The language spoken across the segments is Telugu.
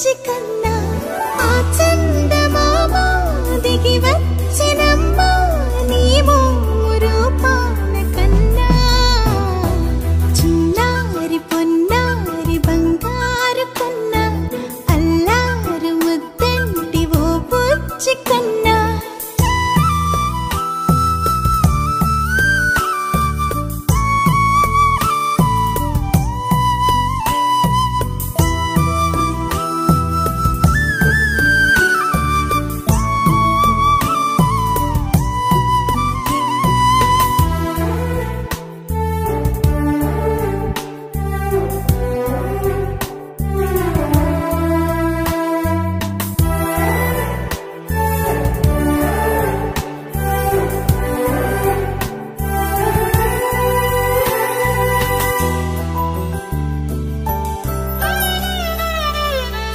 బుచ్చి కన్నా ఆ చందమామ దిగి వచ్చినమ్మ నీ రూపాల కన్నా చిన్నారి పొన్నారి బంగారు కన్నా అల్లారు ముద్దంటి ఓ బుచ్చి కన్నా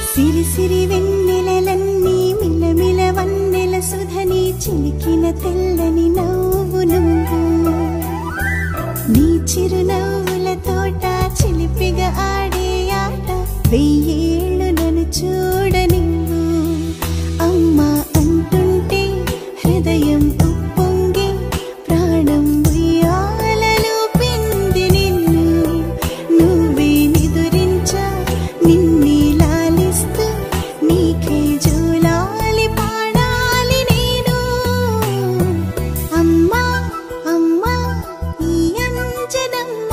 సిరి సిరి వెన్నెలలన్నీ మిలమిల వన్నెల సుధని చిలికిన తెల్లని నవ్వు నువ్వు నీ చిరునవ్వుల తోట చిలిపిగా ఆడే ఆట వెయ్యేళ్ళు నన్ను చూడ నువ్వు అమ్మా అంటుంటే హృదయం ఉప్పొంగి ప్రాణం ఉయ్యాలలో పిండి నిన్ను నువ్వే నిదురించా నిన్నే నీకే జూలాలి పాడాలి నేను అమ్మా అమ్మా ఈ అంజనమ్మ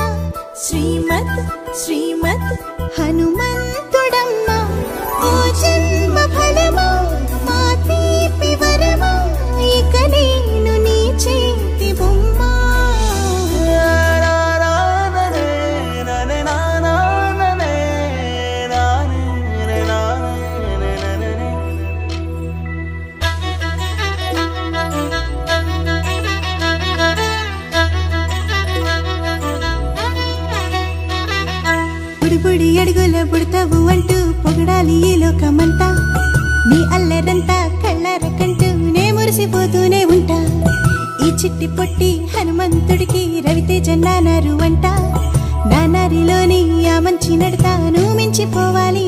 శ్రీమత్ శ్రీమత్ హనుమంతుడమ్మ ఓ జన్మ ఫలమా మా తీపి వరమా ఇక నేను నీ చేతి బొమ్మ బుడి అడుగుల బుడతావు అంటూ పొగడాలి ఈ లోకమంతా నీ అల్లరంతా కళ్ళారకంటూ నే మురిసిపోతూనే ఉంటా ఈ చిట్టి పొట్టి హనుమంతుడికి రవితేజ నానారు అంట నానారిలోని ఆ మంచి నడతాను మించిపోవాలి